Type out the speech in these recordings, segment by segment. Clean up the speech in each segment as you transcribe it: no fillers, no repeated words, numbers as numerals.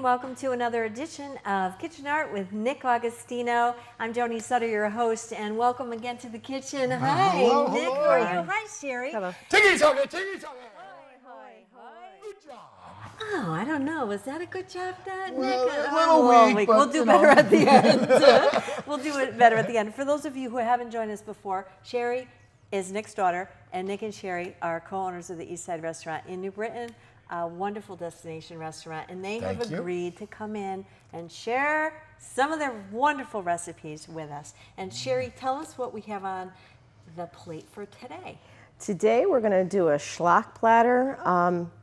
and welcome to another edition of Kitchen Art with Nick Augustino. I'm Joni Sutter, your host, and welcome again to the kitchen. Hi, hello, Nick. hello. How are you? Hi, Sherry. Hello. Tiggy-toggy! Good job. Oh, I don't know. Was that a good job done, Well, Nick? a little weak, but, we'll do better at the end. We'll do it better at the end. For those of you who haven't joined us before, Sherry is Nick's daughter, and Nick and Sherry are co-owners of the East Side Restaurant in New Britain, a wonderful destination restaurant, and they have agreed to come in and share some of their wonderful recipes with us. And Sherry, tell us what we have on the plate for today. Today we're going to do a schlock platter.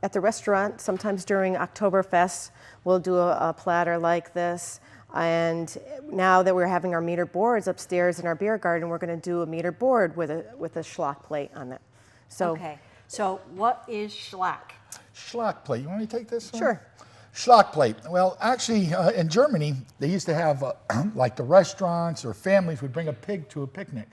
At the restaurant, sometimes during Oktoberfest, we'll do a platter like this. And now that we're having our meter boards upstairs in our beer garden, we're going to do a meter board with a schlock plate on it. So, okay, so what is schlock? Schlock plate. You want me to take this one? Sure. Schlock plate. Well, actually, in Germany, they used to have, like the restaurants or families would bring a pig to a picnic.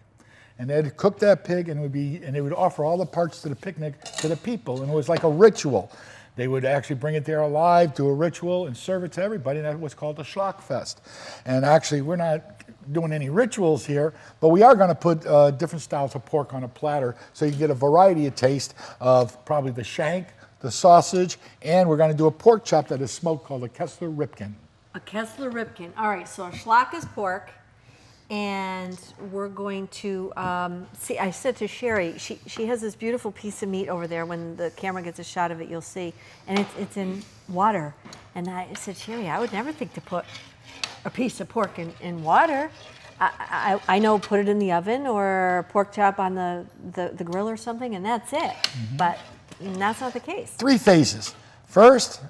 And they'd cook that pig, and they would offer all the parts to the picnic to the people, and it was like a ritual. They would actually bring it there alive, do a ritual, and serve it to everybody, and that was called the Schlockfest. And actually, we're not doing any rituals here, but we are going to put different styles of pork on a platter, so you can get a variety of taste of probably the shank, the sausage, and we're going to do a pork chop that is smoked called a Kessler Ripken. A Kessler Ripken. All right, so a schlock is pork. And we're going to, see, I said to Sherry, she has this beautiful piece of meat over there. When the camera gets a shot of it, you'll see. And it's in water. And I said, Sherry, I would never think to put a piece of pork in water. I know put it in the oven or pork chop on the grill or something, and that's it. Mm-hmm. But that's not the case. 3 phases. First,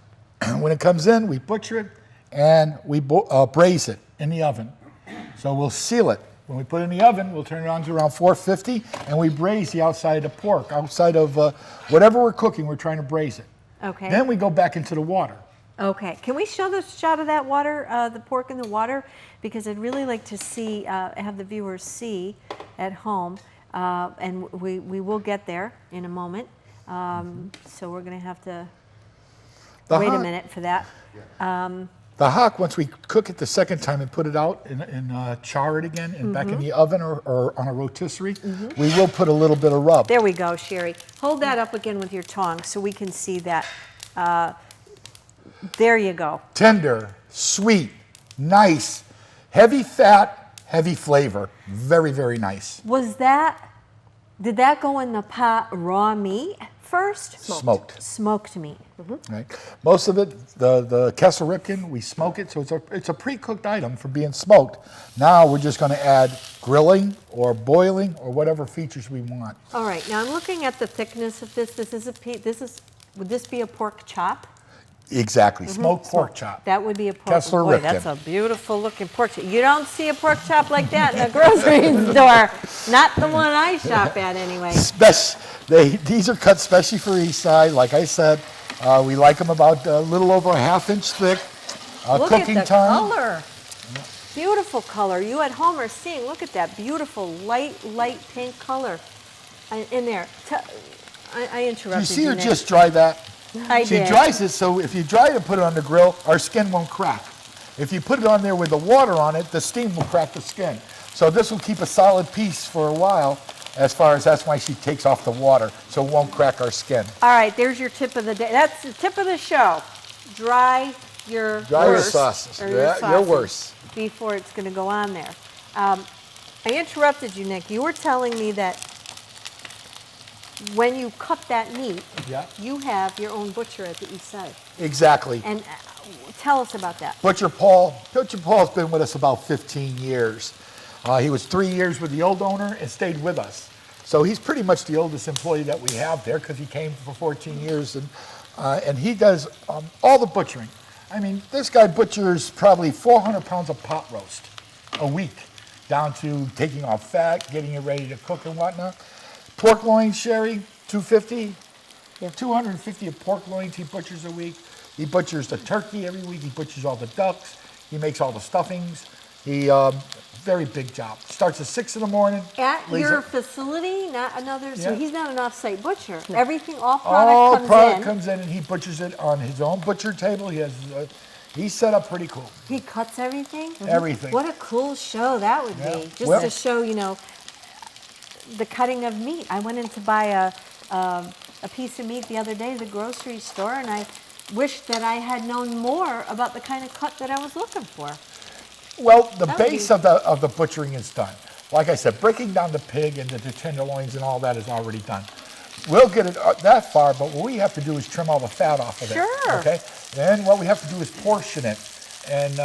when it comes in, we butcher it, and we braise it in the oven. So we'll seal it. When we put it in the oven, we'll turn it on to around 450, and we braise the outside of the pork. Outside of whatever we're cooking, we're trying to braise it. Okay. Then we go back into the water. Okay. Can we show the shot of that water, the pork in the water? Because I'd really like to see, have the viewers see at home, and we will get there in a moment. So we're going to have to wait a minute for that. The hock, once we cook it the second time and put it out and char it again and back in the oven or on a rotisserie, we will put a little bit of rub. There we go, Sherry. Hold that up again with your tongs so we can see that. There you go. Tender, sweet, nice, heavy fat, heavy flavor. Very, very nice. Did that go in the pot raw meat first? Smoked. Smoked meat. Right. Most of it, the Kessler Ripken, we smoke it, so it's a pre-cooked item for being smoked. Now we're just going to add grilling or boiling or whatever features we want. All right. Now I'm looking at the thickness of this. Would this be a pork chop? Exactly. Smoked pork chop. That would be a pork. Kessler Boy, Ripken. that's a beautiful looking pork chop. You don't see a pork chop like that in a grocery store. Not the one I shop at anyway. These are cut specially for East Side. Like I said, we like them about a little over a ½ inch thick. Look Cooking at the time. color. Beautiful color. You at home are seeing, look at that beautiful light pink color in there. I interrupted You see her Nick. just dry that? She dries it, so if you dry it and put it on the grill, our skin won't crack. If you put it on there with the water on it, the steam will crack the skin. So this will keep a solid piece for a while, as far as that's why she takes off the water, so it won't crack our skin. All right, there's your tip of the day. That's the tip of the show. Dry your sausage. Or your Your worst. Before it's going to go on there. I interrupted you, Nick. You were telling me that when you cut that meat, you have your own butcher at the East Side. Exactly. And tell us about that. Butcher Paul's been with us about 15 years. He was 3 years with the old owner and stayed with us. So he's pretty much the oldest employee that we have there because he came for 14 years. And he does all the butchering. I mean, this guy butchers probably 400 pounds of pot roast a week, down to taking off fat, getting it ready to cook and whatnot. Pork loins, Sherry, 250. Yeah. 250 of pork loins he butchers a week. He butchers the turkey every week. He butchers all the ducks. He makes all the stuffings. He very big job. Starts at 6 in the morning. At leaves your it- facility, not another, so Yeah. he's not an off-site butcher. Everything, all All product product comes in. comes in and he butchers it on his own butcher table. He's set up pretty cool. He cuts everything? Everything. What a cool show that would Yeah. be. Just Well- to show, you know, the cutting of meat. I went in to buy a piece of meat the other day at the grocery store, and I wished that I had known more about the kind of cut that I was looking for. Well, the That would base be- of the butchering is done. Like I said, breaking down the pig into the tenderloins and all that is already done. We'll get it that far, but what we have to do is trim all the fat off of it. Sure. Okay. Then what we have to do is portion it and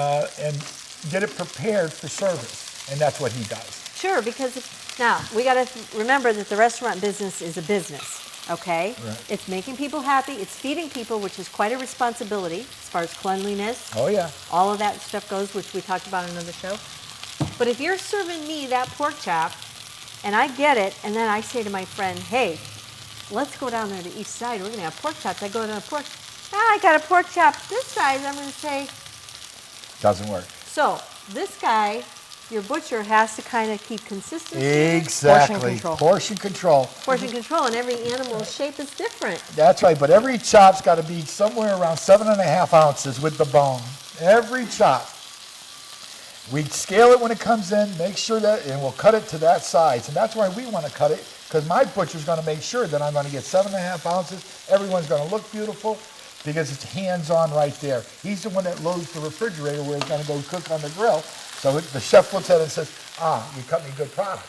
get it prepared for service, and that's what he does. Sure, because now we got to remember that the restaurant business is a business, okay? Right. It's making people happy, it's feeding people, which is quite a responsibility as far as cleanliness. Oh yeah. All of that stuff goes, which we talked about in another show. But if you're serving me that pork chop, and I get it, and then I say to my friend, hey, let's go down there to the east side, we're gonna have pork chops. I go down to pork, I got a pork chop this size, I'm gonna say, Doesn't work. so this guy, your butcher, has to kind of keep consistency. Exactly. Portion control. Portion control. Portion control, and every animal's shape is different. That's right, but every chop's got to be somewhere around 7.5 ounces with the bone. Every chop. We scale it when it comes in, make sure that, and we'll cut it to that size. And that's why we want to cut it, because my butcher's going to make sure that I'm going to get 7.5 ounces. Everyone's going to look beautiful, because it's hands-on right there. He's the one that loads the refrigerator where it's going to go cook on the grill. So the chef looks at it and says, you cut me good product.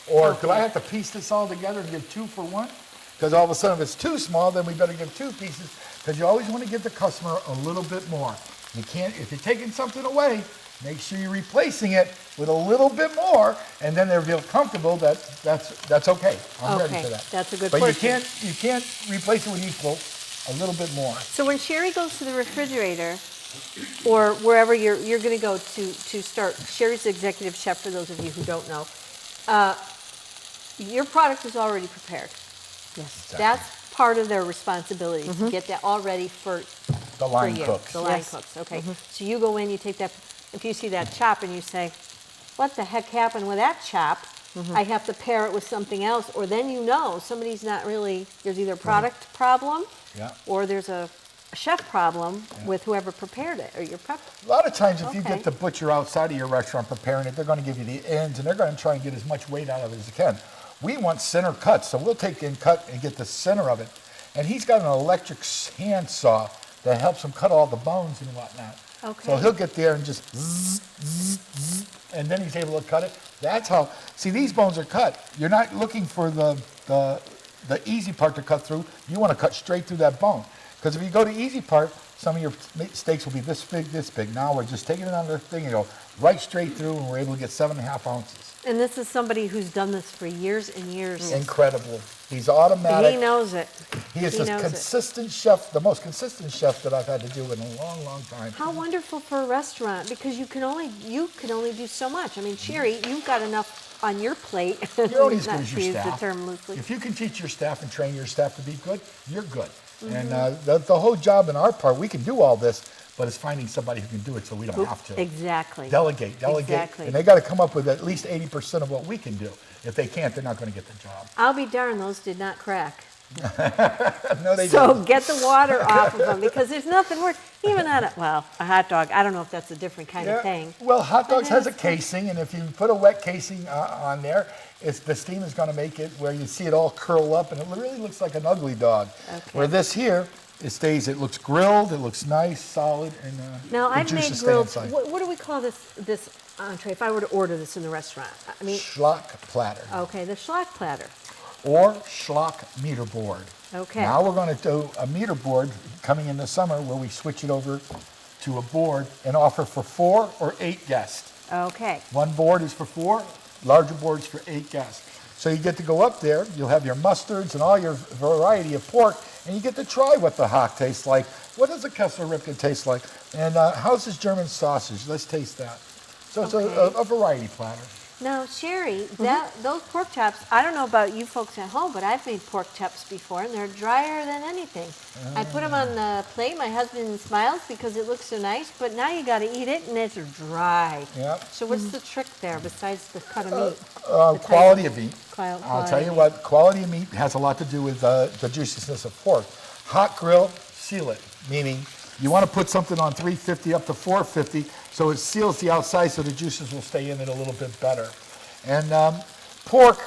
Or do I have to piece this all together and give 2 for 1? Because all of a sudden, if it's too small, then we better give 2 pieces, because you always want to give the customer a little bit more. You can't, if you're taking something away, make sure you're replacing it with a little bit more, and then they'll feel comfortable that that's okay. I'm ready Okay, for that. that's a good But portion. you can't replace it with equal, a little bit more. So when Sherry goes to the refrigerator, or wherever you're going to go to start, Sherry's the executive chef, for those of you who don't know, your product is already prepared. Yes. That's part of their responsibility, to get that all ready for The line for you. cooks. The line Yes. cooks, okay. So you go in, you take that, if you see that chop and you say, what the heck happened with that chop? I have to pair it with something else, or then you know somebody's not really, there's either a product problem, Yeah. or there's a chef problem with whoever prepared it, or your prep. A lot of times, if you Okay. get the butcher outside of your restaurant preparing it, they're going to give you the ends, and they're going to try and get as much weight out of it as they can. We want center cuts, so we'll take and cut and get the center of it. And he's got an electric hand saw that helps him cut all the bones and whatnot. Okay. So he'll get there and just zzz, zzz, zzz, and then he's able to cut it. That's how, see, these bones are cut. You're not looking for the easy part to cut through. You want to cut straight through that bone. Because if you go to easy part, some of your steaks will be this big, this big. Now we're just taking it on the thing and go right straight through, and we're able to get 7.5 ounces. And this is somebody who's done this for years and years. Incredible. He's automatic. He knows it. He is he a knows it. consistent chef, the most consistent chef that I've had to do in a long, long time. How wonderful for a restaurant, because you can only do so much. I mean, Sherry, you've got enough on your plate. You're only as good not as to your use staff. the term loosely. If you can teach your staff and train your staff to be good, you're good. Mm-hmm. And the whole job in our part, we can do all this, but it's finding somebody who can do it so we don't have to. Exactly. Delegate. Exactly. And they got to come up with at least 80% of what we can do. If they can't, they're not going to get the job. I'll be darned, those did not crack. No, they So don't. get the water off of them, because there's nothing worse. Even on a hot dog, I don't know if that's a different kind of thing. Well, hot dogs has a it's- casing, and if you put a wet casing on there, the steam is going to make it where you see it all curl up, and it really looks like an ugly dog. Okay. Where this here, it looks grilled, it looks nice, solid, and Now, the I've made juices stay grilled, inside. what do we call this entree, if I were to order this in the restaurant? I mean, Schlock platter okay, the schlock platter. or schlock meter board. Okay. Now we're going to do a meter board coming in the summer where we switch it over to a board and offer for 4 or 8 guests. Okay. One board is for 4, larger boards for 8 guests. So you get to go up there, you'll have your mustards and all your variety of pork, and you get to try what the hock tastes like. What does a Kessler Ripken taste like? And how's this German sausage? Let's taste that. So it's Okay. a variety platter. Now, Sherry, those pork chops, I don't know about you folks at home, but I've made pork chops before, and they're drier than anything. I put them on the plate. My husband smiles because it looks so nice, but now you got to eat it, and it's dry. Yep. So what's the trick there besides the cut of meat? Quality of meat. Quality. Tell you what, quality of meat has a lot to do with the juiciousness of pork. Hot grill, seal it, meaning you want to put something on 350 up to 450 so it seals the outside so the juices will stay in it a little bit better. And pork,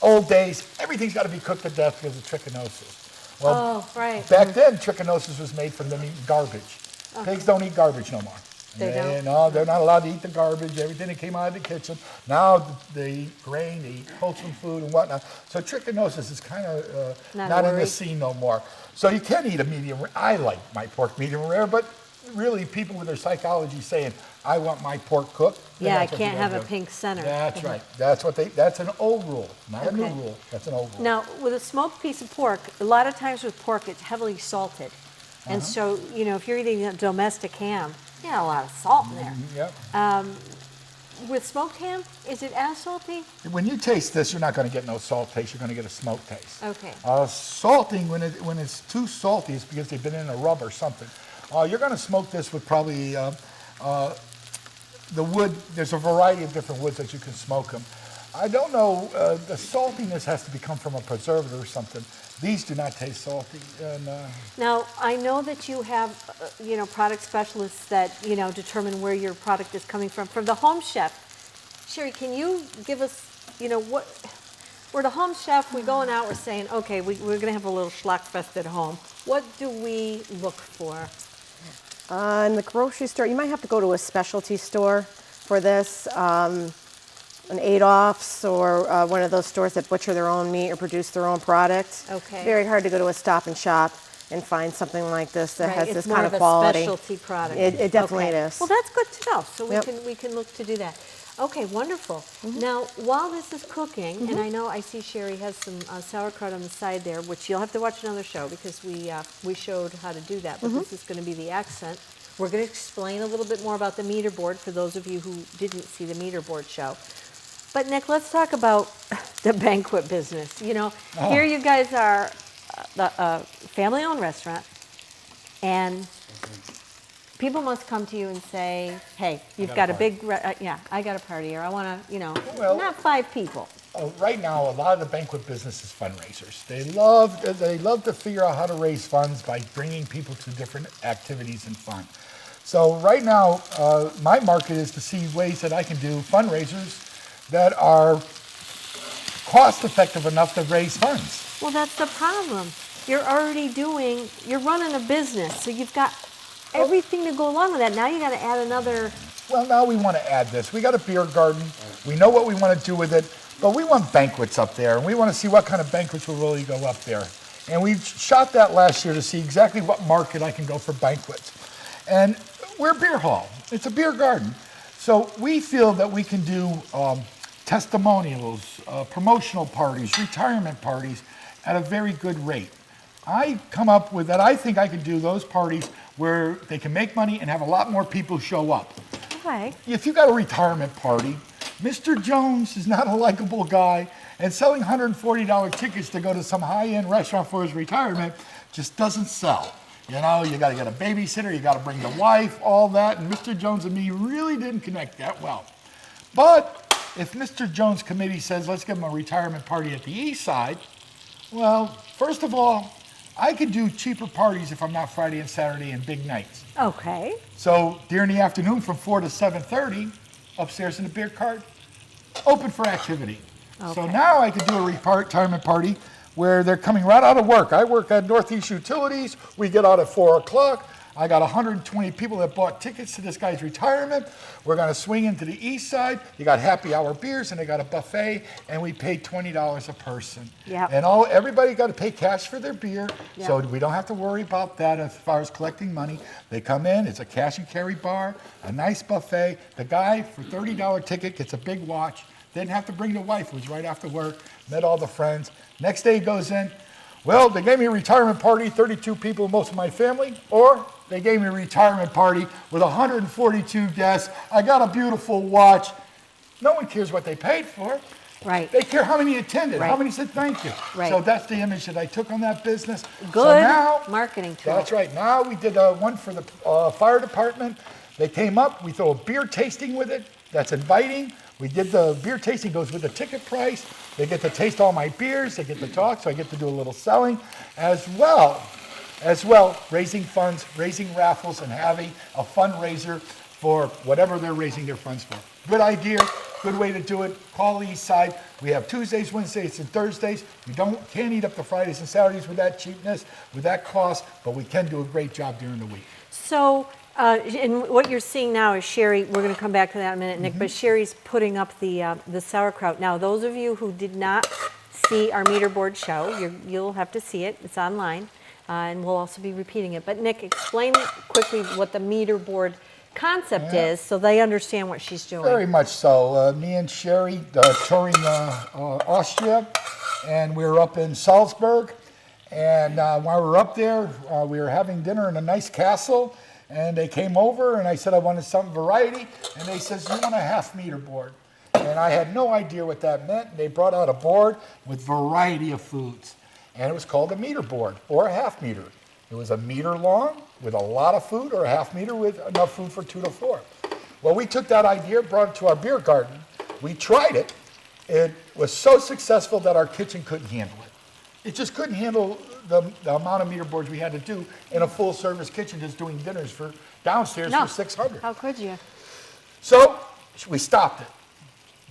old days, everything's got to be cooked to death because of trichinosis. Well, right. back then, trichinosis was made from them eating garbage. Pigs don't eat garbage no more. They don't? No, they're not allowed to eat the garbage, everything that came out of the kitchen. Now they eat grain, they eat wholesome food and whatnot. So trichinosis is kind of not in the scene no more. So you can eat a medium rare. I like my pork medium rare, but really people with their psychology saying, I want my pork cooked. Yeah, I can't have a pink center. That's right. That's an old rule, not a new rule. That's an old rule. Now, with a smoked piece of pork, a lot of times with pork, it's heavily salted. And so, if you're eating a domestic ham, you got a lot of salt in there. Yep. With smoked ham, is it as salty? When you taste this, you're not going to get no salt taste. You're going to get a smoke taste. Okay. Salting, when it's too salty, it's because they've been in a rub or something. You're going to smoke this with probably the wood. There's a variety of different woods that you can smoke them. I don't know. The saltiness has to come from a preservative or something. These do not taste salty. And, now, I know that you have, product specialists that, determine where your product is coming from. For the home chef, Sherry, can you give us, what, we're the home chef, we're going out, we're saying, okay, we're going to have a little schlockfest at home. What do we look for? In the grocery store, you might have to go to a specialty store for this. An Adolph's or one of those stores that butcher their own meat or produce their own product. Okay. It's very hard to go to a Stop and Shop and find something like this that has this kind of It's quality. more of a specialty product. It definitely is. Well, that's good to know. So Yep. we can look to do that. Okay, wonderful. Now, while this is cooking, and I know I see Sherry has some sauerkraut on the side there, which you'll have to watch another show because we showed how to do that, but this is going to be the accent. We're going to explain a little bit more about the meter board for those of you who didn't see the meter board show. But Nick, let's talk about the banquet business. Here you guys are a family-owned restaurant, and people must come to you and say, hey, you've got a big, I got a party here. I want to, not 5 people. Right now, a lot of the banquet business is fundraisers. They love to figure out how to raise funds by bringing people to different activities and fun. So right now, my market is to see ways that I can do fundraisers that are cost-effective enough to raise funds. Well, that's the problem. You're running a business, so you've got everything to go along with that. Now you got to add another. Well, now we want to add this. We got a beer garden. We know what we want to do with it, but we want banquets up there, and we want to see what kind of banquets will really go up there. And we shot that last year to see exactly what market I can go for banquets. And we're a beer hall. It's a beer garden. So we feel that we can do testimonials, promotional parties, retirement parties at a very good rate. I come up with that. I think I can do those parties where they can make money and have a lot more people show up. Okay. If you got a retirement party, Mr. Jones is not a likable guy, and selling $140 tickets to go to some high-end restaurant for his retirement just doesn't sell. You got to get a babysitter, you got to bring the wife, all that, and Mr. Jones and me really didn't connect that well. But if Mr. Jones' committee says, let's give him a retirement party at the east side, well, first of all, I could do cheaper parties if I'm not Friday and Saturday and big nights. Okay. So during the afternoon from 4 to 7:30, upstairs in the beer cart, open for activity. Okay. So now I could do a retirement party where they're coming right out of work. I work at Northeast Utilities. We get out at 4 o'clock. I got 120 people that bought tickets to this guy's retirement. We're going to swing into the east side. You got happy hour beers, and they got a buffet, and we paid $20 a person. Yep. And everybody got to pay cash for their beer, yep. So we don't have to worry about that as far as collecting money. They come in, it's a cash and carry bar, a nice buffet. The guy for $30 ticket gets a big watch. Didn't have to bring the wife, it was right after work, met all the friends. Next day he goes in, well, they gave me a retirement party, 32 people, most of my family, or they gave me a retirement party with 142 guests. I got a beautiful watch. No one cares what they paid for. Right. They care how many attended, how Right. many said thank you. Right. So that's the image that I took on that business. Good So now, marketing tool. that's right. Now we did one for the fire department. They came up, we throw a beer tasting with it. That's inviting. We did the beer tasting, goes with the ticket price. They get to taste all my beers. They get to talk, so I get to do a little selling as well, raising funds, raising raffles, and having a fundraiser for whatever they're raising their funds for. Good idea, good way to do it. Call the East Side. We have Tuesdays, Wednesdays, and Thursdays. We can't eat up the Fridays and Saturdays with that cheapness, with that cost, but we can do a great job during the week. So, and what you're seeing now is Sherry, we're going to come back to that in a minute, Nick, but Sherry's putting up the sauerkraut. Now, those of you who did not see our meter board show, you'll have to see it. It's online, and we'll also be repeating it. But Nick, explain quickly what the meter board concept is so they understand what she's doing. Very much so. Me and Sherry touring Austria, and we were up in Salzburg. And while we were up there, we were having dinner in a nice castle. And they came over, and I said I wanted some variety. And they says, you want a half meter board? And I had no idea what that meant. They brought out a board with variety of foods. And it was called a meter board, or a half meter. It was a meter long with a lot of food, or a half meter with enough food for 2 to 4. Well, we took that idea, brought it to our beer garden. We tried it. It was so successful that our kitchen couldn't handle it. It just couldn't handle the amount of meter boards we had to do in a full-service kitchen, just doing dinners for downstairs for 600. How could you? So we stopped it.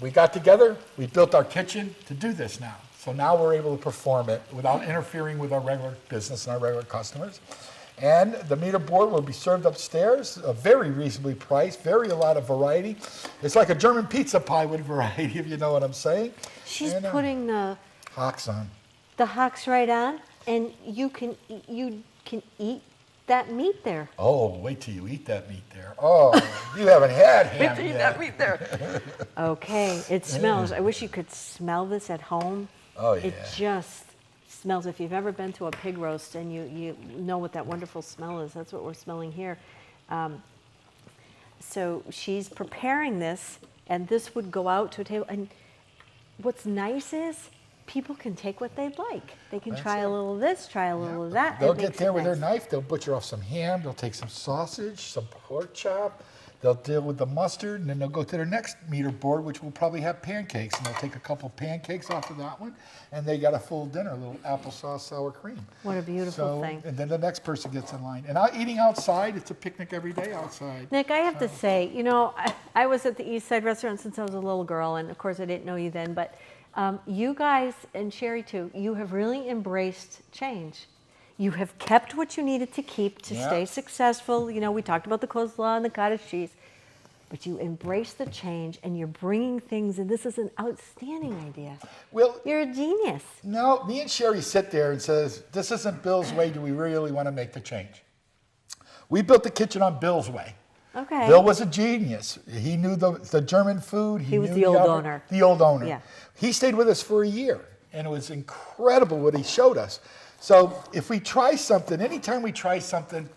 We got together. We built our kitchen to do this now. So now we're able to perform it without interfering with our regular business and our regular customers. And the meter board will be served upstairs, very reasonably priced, a lot of variety. It's like a German pizza pie with variety, if you know what I'm saying. She's putting the hocks on. The hocks right on, and you can eat that meat there. Oh, wait till you eat that meat there. Oh, you haven't had ham Wait till you eat yet. that meat there. Okay, it smells. I wish you could smell this at home. Oh, yeah. It just smells. If you've ever been to a pig roast and you know what that wonderful smell is, that's what we're smelling here. So she's preparing this, and this would go out to a table. And what's nice is people can take what they'd like. They can try a little of this, try a little of that. They'll get there with their knife. They'll butcher off some ham. They'll take some sausage, some pork chop. They'll deal with the mustard, and then they'll go to their next meter board, which will probably have pancakes. And they'll take a couple pancakes off of that one, and they got a full dinner, a little applesauce, sour cream. What a beautiful thing. And then the next person gets in line. And eating outside, it's a picnic every day outside. Nick, I have to say, you know, I was at the East Side restaurant since I was a little girl, and of course I didn't know you then, but you guys, and Sherry too, you have really embraced change. You have kept what you needed to keep to stay successful. You know, we talked about the coleslaw and the cottage cheese, but you embrace the change and you're bringing things, and this is an outstanding idea. Well, you're a genius. No, me and Sherry sit there and says, this isn't Bill's way. Do we really want to make the change? We built the kitchen on Bill's way. Okay. Bill was a genius. He knew the German food. He was knew the old owner. The old owner. Yeah. He stayed with us for a year, and it was incredible what he showed us. So if we try something, anytime we try something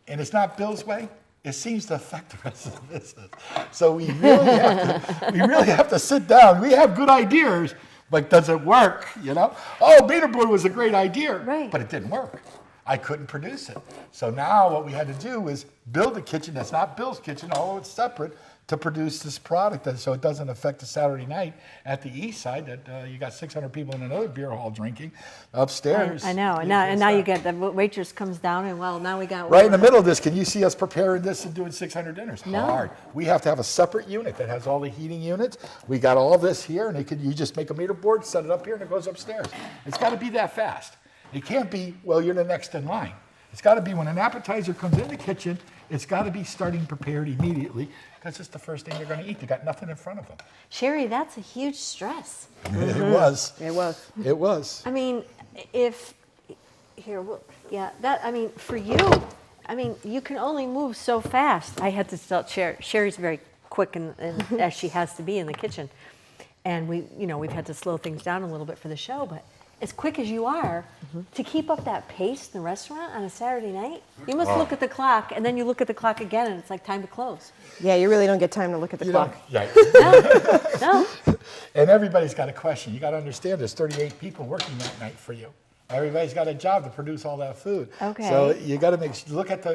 and it's not Bill's way, it seems to affect the rest of the business. So we really have to sit down. We have good ideas, but does it work, you know? Oh, meter board was a great idea, right, but it didn't work. I couldn't produce it. So now what we had to do is build a kitchen that's not Bill's kitchen, although it's separate, to produce this product so it doesn't affect the Saturday night at the East Side that you got 600 people in another beer hall drinking upstairs. I know, and now you get the waitress comes down and well, now we got right in the middle of this. Can you see us preparing this and doing 600 dinners? No. Hard. We have to have a separate unit that has all the heating units. We got all this here, and you just make a meter board, set it up here, and it goes upstairs. It's got to be that fast. It can't be, well, you're the next in line. It's got to be when an appetizer comes in the kitchen, it's got to be starting prepared immediately because it's the first thing they're going to eat. They got nothing in front of them. Sherry, that's a huge stress. It was. It was. It was. I mean, for you, I mean, you can only move so fast. I had to tell Sherry's very quick and as she has to be in the kitchen. And we've had to slow things down a little bit for the show, but as quick as you are, to keep up that pace in the restaurant on a Saturday night, you must look at the clock, and then you look at the clock again, and it's like time to close. Yeah, you really don't get time to look at the clock. Yeah. No. And everybody's got a question. You got to understand there's 38 people working that night for you. Everybody's got a job to produce all that food. Okay. So you got to look at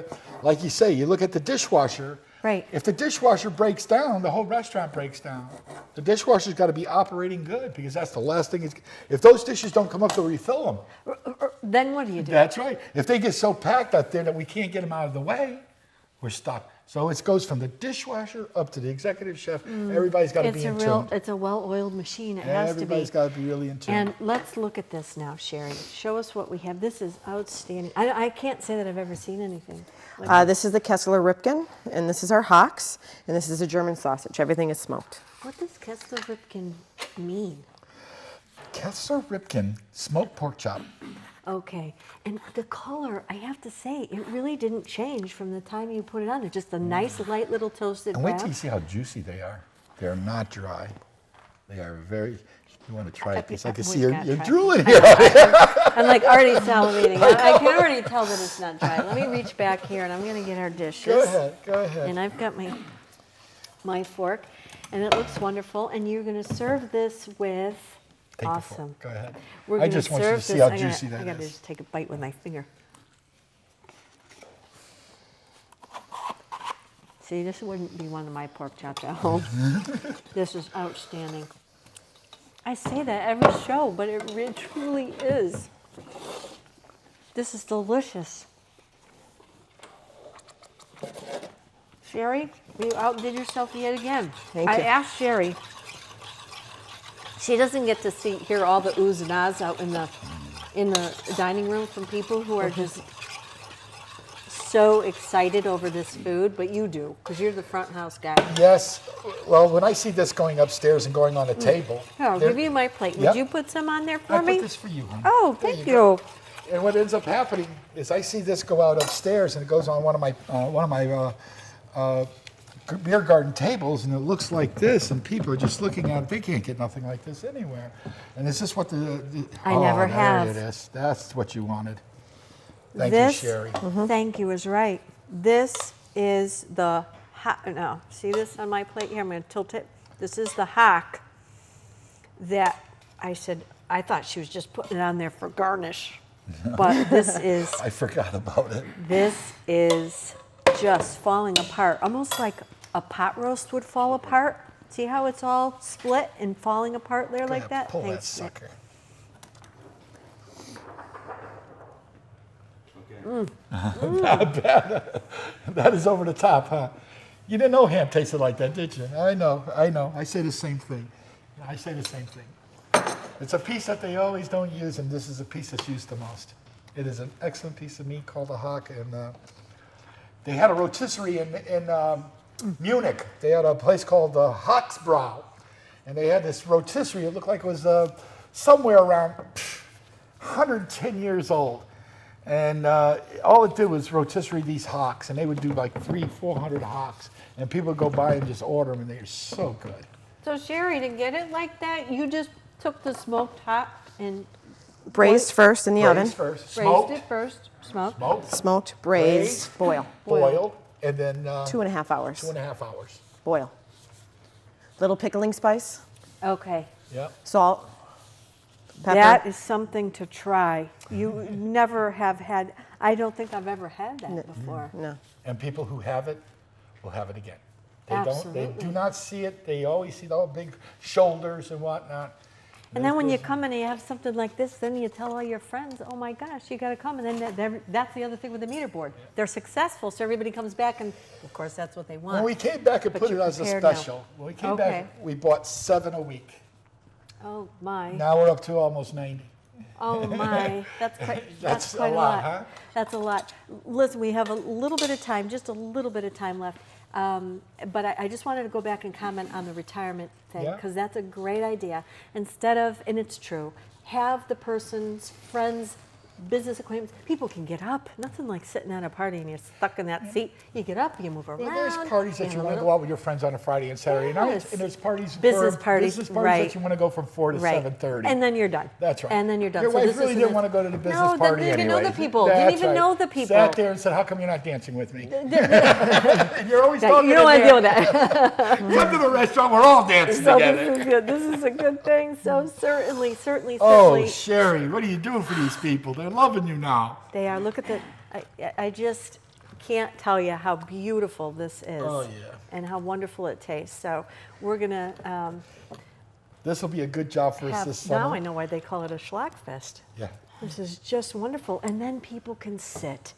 like you say, you look at the dishwasher. Right. If the dishwasher breaks down, the whole restaurant breaks down. The dishwasher's got to be operating good because that's the last thing. If those dishes don't come up to refill them, Then what do you do? that's right. If they get so packed out there that we can't get them out of the way, we're stuck. So it goes from the dishwasher up to the executive chef. Everybody's got to be in tune. It's a well-oiled machine. It has to be. Everybody's got to be really in tune. And let's look at this now, Sherry. Show us what we have. This is outstanding. I can't say that I've ever seen anything. This is the Kessler Ripken, and this is our Hocks, and this is a German sausage. Everything is smoked. What does Kessler Ripken mean? Kessler Ripken smoked pork chop. Okay, and the color, I have to say, it really didn't change from the time you put it on. It's just a nice, light little toasted And wait brown. till you see how juicy they are. They're not dry. They are very, you want to try it? Because I can see you're drooling here. I'm like already salivating. I can already tell that it's not dry. Let me reach back here, and I'm going to get our dishes. Go ahead. And I've got my fork, and it looks wonderful. And you're going to serve this with, Take the awesome. fork. Go ahead. We're I gonna just want you to serve see this- how I gotta- juicy that I got to is. just take a bite with my finger. See, this wouldn't be one of my pork chops at home. This is outstanding. I say that every show, but it truly is. This is delicious. Sherry, you outdid yourself yet again. Thank I you. asked Sherry. She doesn't get to hear all the oohs and ahs out in the dining room from people who are just so excited over this food, but you do, because you're the front house guy. Yes. Well, when I see this going upstairs and going on the table. Here, I'll there- give you my plate. Yep. Would you put some on there for I me? put this for you, honey. Oh, There thank go. you. And what ends up happening is I see this go out upstairs and it goes on one of my beer garden tables, and it looks like this, and people are just looking at it. They can't get nothing like this anywhere. And is this what I never have. There it is. That's what you wanted. Thank This- you, Sherry. Thank you is right. This is the no. See this on my plate here? I'm going to tilt it. This is the hock that I said. I thought she was just putting it on there for garnish, but this is I forgot about it. just falling apart, almost like a pot roast would fall apart. See how it's all split and falling apart there like that? Pull that Thanks, Nick. sucker. Not bad. That is over the top, huh? You didn't know ham tasted like that, did you? I know. I say the same thing. It's a piece that they always don't use, and this is a piece that's used the most. It is an excellent piece of meat called a hock, and they had a rotisserie in Munich. They had a place called Hacksbrau, and they had this rotisserie. It looked like it was somewhere around 110 years old. And all it did was rotisserie these hocks, and they would do like 300-400 hocks, and people would go by and just order them, and they're so good. So Sherry, to get it like that, you just took the smoked hock and Braised first in the oven. Braised first, braised smoked, it first, smoked. Smoked, braised, boil. boiled, and then 2.5 hours. 2.5 hours. Boil. Little pickling spice, Okay. Yep. salt, pepper. That is something to try. You never have had, I don't think I've ever had that before. No. And people who have it will have it again. They Absolutely. do not see it. They always see the big shoulders and whatnot. And then when you come in and you have something like this, then you tell all your friends, oh my gosh, you got to come. And then that's the other thing with the meter board. They're successful, so everybody comes back, and of course that's what they want. When we came back and But put it you're as a prepared now. special, when we came Okay. back, we bought 7 a week. Oh my. Now we're up to almost 90. Oh my, that's quite, That's quite a a lot, lot. huh? That's a lot. Listen, we have a little bit of time, just a little bit of time left. But I just wanted to go back and comment on the retirement thing, Yeah. because that's a great idea. Instead of, and it's true, have the person's friends business acquaintance. People can get up. Nothing like sitting at a party and you're stuck in that seat. You get up, you move around. Well, there's parties that you want to go out with your friends on a Friday and Saturday night, and there's business parties, that you want to go from 4 to 7:30. And then you're done. That's right. And then you're done. Your So wife this really isn't didn't a- want to go to the business No, party didn't even know anyway. the people. That's Didn't even right. know the people. Sat there and said, "How come you're not dancing with me?" And you're always talking. You don't want to deal with that. Come to the restaurant. We're all dancing So together. this is good. This is a good thing. So certainly. Oh, Sherry, what are you doing for these people? They're loving you now. They are. Look at the. I just can't tell you how beautiful this is. Oh, yeah. And how wonderful it tastes. So we're gonna This will be a good job for us this summer. now I know why they call it a Schlackfest. Yeah. This is just wonderful. And then people can sit.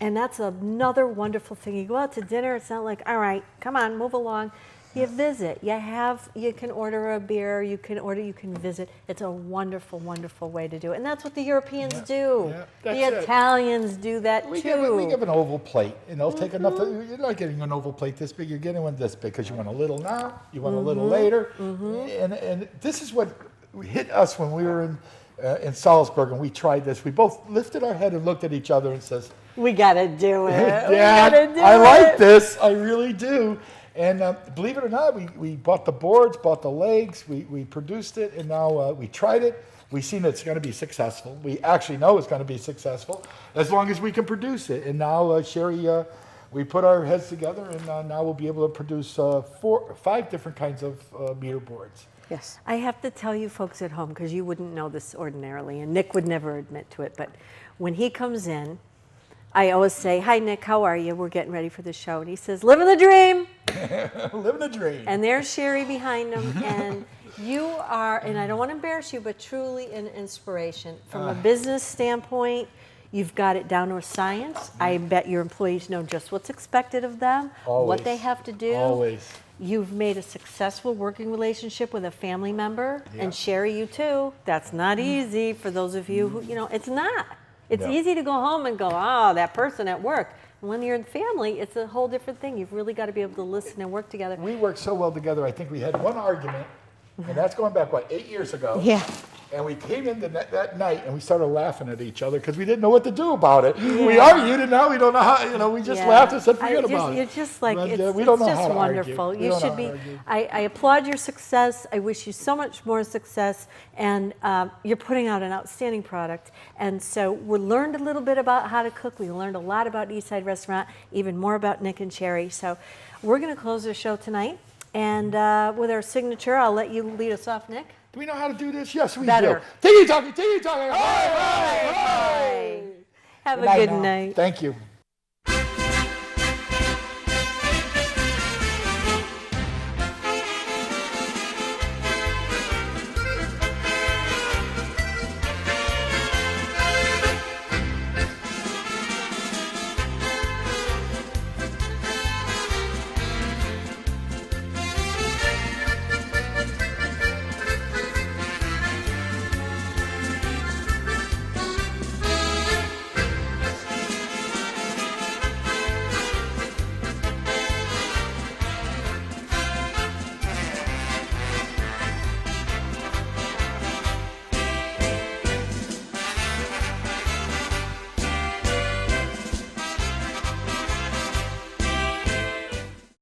And that's another wonderful thing. You go out to dinner, it's not like, all right, come on, move along. You visit. You can order a beer, you can visit. It's a wonderful, wonderful way to do it. And that's what the Europeans do. Yeah, that's the it. Italians do that We too. give an oval plate, and they'll take enough. You're not getting an oval plate this big. You're getting one this big because you want a little now, you want a little later, and this is what hit us when we were in Salzburg and we tried this. We both lifted our head and looked at each other and says, We gotta do it. "Dad, I like this. I really do." And believe it or not, we bought the boards, bought the legs, we produced it, and now we tried it. We've seen it's going to be successful. We actually know it's going to be successful as long as we can produce it. And now, Sherry, we put our heads together, and now we'll be able to produce 5 different kinds of meter boards. Yes. I have to tell you folks at home, because you wouldn't know this ordinarily, and Nick would never admit to it, but when he comes in, I always say, "Hi, Nick, how are you? We're getting ready for the show." And he says, "Living the dream." Living the dream. And there's Sherry behind him. And you are, and I don't want to embarrass you, but truly an inspiration. From a business standpoint, you've got it down to a science. I bet your employees know just what's expected of them, Always. what they have to do. Always. You've made a successful working relationship with a family member. Yeah. And Sherry, you too. That's not easy for those of you who, it's not. It's No. easy to go home and go, oh, that person at work. And when you're in family, it's a whole different thing. You've really got to be able to listen and work together. We worked so well together. I think we had one argument, and that's going back, 8 years ago? Yeah. And we came in that night and we started laughing at each other because we didn't know what to do about it. We argued and now we don't know how, we just laughed and said, forget about it. You're just like, But, it's we don't know just how to wonderful. argue. We You don't know should how be, to argue. I applaud your success. I wish you so much more success. And you're putting out an outstanding product. And so we learned a little bit about how to cook. We learned a lot about Eastside Restaurant, even more about Nick and Sherry. So we're going to close the show tonight. And with our signature, I'll let you lead us off, Nick. Do we know how to do this? Yes, we Better. do. Tiki talking, tiki talking. Hey, hey, hey. Have a Good night good now. night. Thank you.